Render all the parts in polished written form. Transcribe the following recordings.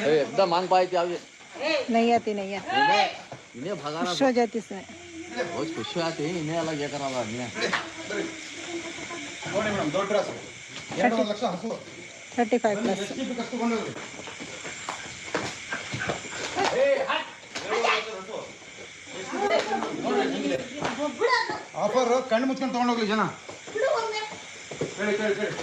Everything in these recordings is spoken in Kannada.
एकदम मांग पाई थी अभी नहीं आती नहीं है इन्हें भगाना खुश हो जाती इसमें बहुत खुश आती है इन्हें अलग ये करना इन्हें ನೋಡಿ ಮೇಡಮ್ ದೊಡ್ಡ ರಾಸು 2 ಲಕ್ಷ ಹಸು 35 प्लस ಎಷ್ಟು ಬೇಕು ಅಷ್ಟು ಕೊಂಡೋಗ್ರಿ ಆಫರ್ ಕಣ್ಣು ಮುಚ್ಕೊಂಡು ತಗೊಂಡೋಗ್ಲಿ ಜನ ಕೇಳಿ ಕೇಳಿ ಕೇಳಿ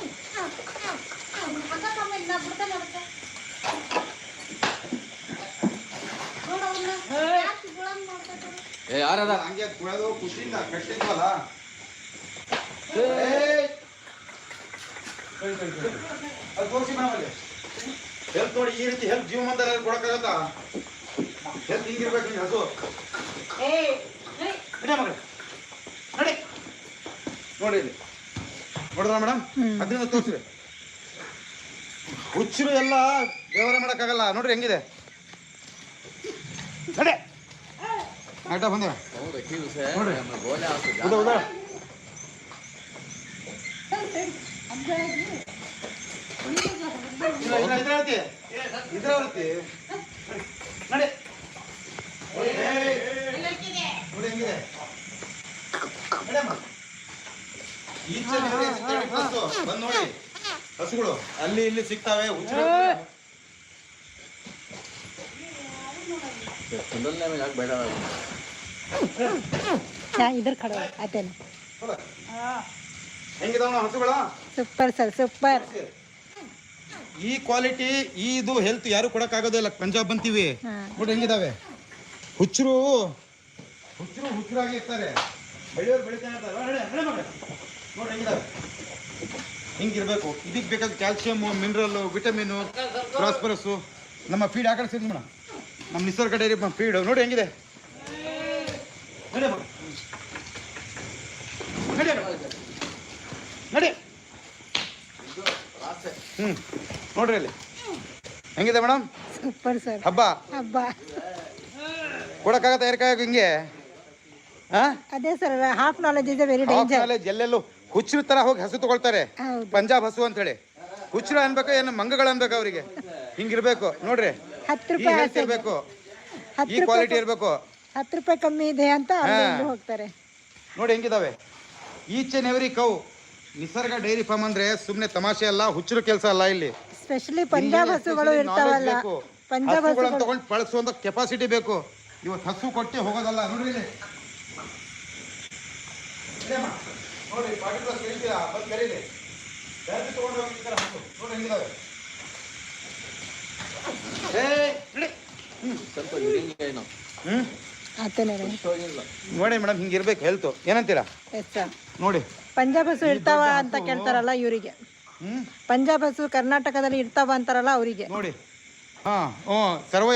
यार ಹಂಗೆ ಕುಳದು ಖುಷಿಯಿಂದ ಕಟ್ಟಿದ್ವಲ್ಲ ಅದು ತೋರಿಸಿ ಮೇಡಮ್ ಹೆಲ್ತ್ ನೋಡಿ ಈ ರೀತಿ ಹೆಲ್ತ್ ಜೀವ ಮಂದಿರ ಕೊಡಕ್ಕಾಗತ್ತಾ ಹೆಲ್ತ್ ಹಿಂಗಿರ್ಬೇಕು ನಿನ್ನ ಹಸು ಮಗ ನಡಿ ನೋಡಿ ಇಲ್ಲಿ ನೋಡಿದ್ರ ಮೇಡಮ್ ಅದರಿಂದ ತೋರಿಸ್ರಿ ಹುಚ್ಚರು ಎಲ್ಲ ವ್ಯವಹಾರ ಮಾಡೋಕ್ಕಾಗಲ್ಲ ನೋಡ್ರಿ ಹೆಂಗಿದೆ ನಡೆ ಆಟ ಬಂದೇವ ನೋಡ್ರಿ ಉದ ಉದ ಇದ್ರಾವತಿ ನಡೆ ನೋಡಿ ಹೆಂಗಿದೆ ಈಚೆ ಬಂದ್ ನೋಡಿ ಹಸುಗಳು ಅಲ್ಲಿ ಇಲ್ಲಿ ಸಿಗ್ತಾವೆ सुंदरने में जाके बैठा क्या इधर खड़ा हो आते ना ಹೆಂಗಿದಾವ ಹಸುಗಳ ಸೂಪರ್ ಸರ್ ಸೂಪರ್ ಈ ಕ್ವಾಲಿಟಿ ಇದು ಹೆಲ್ತ್ ಯಾರು ಕೊಡಕ್ಕಾಗೋದಿಲ್ಲ ಪಂಜಾಬ್ ಬಂತೀವಿ ನೋಡಿ ಹೆಂಗಿದಾವೆ ಹುಚ್ಚರು ಹುಚ್ಚರಾಗಿ ಇರ್ತಾರೆ ಬೆಳೆಯೋರು ಬೆಳಿತಾನೆ ಇರ್ತಾರೆ ನೋಡಿ ಹೆಂಗಿದಾವೆ ಹಿಂಗಿರ್ಬೇಕು ಇದಕ್ಕೆ ಬೇಕಾದ ಕ್ಯಾಲ್ಸಿಯಮ್ ಮಿನರಲ್ ವಿಟಮಿನ್ ಪ್ರಾಸ್ಪರಸ್ಸು ನಮ್ಮ ಫೀಡ್ ಆಕಳಿಸಿದ್ವಿ ಮೇಡಮ್ ನಮ್ಮ ನಿಸರ್ಗ ಡೈರಿ ಫೀಡ್ ನೋಡಿ ಹೆಂಗಿದೆ ನಡಿ ನೋಡ್ರಿ ಅಲ್ಲಿ ಹೆಂಗಿದೆ ಮೇಡಮ್ ಸೂಪರ್ ಸರ್ ಹಬ್ಬ ಹಬ್ಬ ಕೊಡಕ್ಕಾಗತ್ತ ಯಾರಿಗಾಗ ಹಿಂಗೆ ಅದೇ ಸರ್ ಹಾಫ್ ನಾಲೆಜ್ ಇದೆ ವೆರಿ ಡೇಂಜರ್ ನಾಲೆಜ್ ಎಲ್ಲೆಲ್ಲೂ ಹುಚ್ಚರ ತರ ಹೋಗಿ ಹಸು ತಗೊಳ್ತಾರೆ ಪಂಜಾಬ್ ಹಸು ಅಂತ ಹೇಳಿ ಹುಚ್ಚರು ಅನ್ಬೇಕು ಏನು ಮಂಗಗಳು ಅನ್ಬೇಕು ಅವರಿಗೆ ಹಿಂಗಿರ್ಬೇಕು ನೋಡ್ರಿ 10 ರೂಪಾಯಿ ಇರ್ಬೇಕು ಈ ಕ್ವಾಲಿಟಿ ಇರ್ಬೇಕು 10 ರೂಪಾಯಿ ಕಮ್ಮಿ ಇದೆ ಅಂತ ಅಲ್ಲಿ ಹೋಗ್ತಾರೆ ನೋಡಿ ಹೆಂಗಿದಾವೆ ಈಚ್ ಅಂಡ್ ಎವ್ರಿ ಕೌ ನಿಸರ್ಗ ಡೈರಿ ಫಾರ್ಮ್ ಅಂದ್ರೆ ಸುಮ್ನೆ ತಮಾಷೆ ಅಲ್ಲ ಹುಚ್ಚರು ಕೆಲಸ ಅಲ್ಲ ಇಲ್ಲಿ ಸ್ಪೆಷಲಿ ಪಂಜಾಬ್ ಹಸುಗಳು ಇರ್ತಾವಲ್ಲ ಪಂಜಾಬ್ ಹಸುಗಳನ್ನು ತಗೊಂಡು ಬಳಸುವಂತ ಕೆಪಾಸಿಟಿ ಬೇಕು ಇವತ್ತು ಹಸು ಕೊಟ್ಟು ಹೋಗೋದಲ್ಲ ನೋಡ್ರಿ ಇಲ್ಲಿ ನೋಡಿ ಬಂದು ಕರೀಲಿ ತಗೊಂಡು ಹೋಗ್ತಾರೆ ಹಸು ನೋಡಿ ಹೆಂಗಿದಾವೆ ಸ್ವಲ್ಪ ಇರಿಂಗ್ ಏನು ಆತೇನೆ ನೋಡಿ ಮೇಡಮ್ ಹಿಂಗಿರ್ಬೇಕು ಹೆಲ್ತ್ ಏನಂತೀರಾ ನೋಡಿ ಪಂಜಾಬ್ ಹಸು ಇರ್ತಾವ ಅಂತ ಕೇಳ್ತಾರಲ್ಲ ಇವರಿಗೆ ಪಂಜಾಬ್ ಹಸು ಕರ್ನಾಟಕದಲ್ಲಿ ಇರ್ತಾವ ಅಂತಾರಲ್ಲ ಅವರಿಗೆ ನೋಡಿ ಸರ್ವ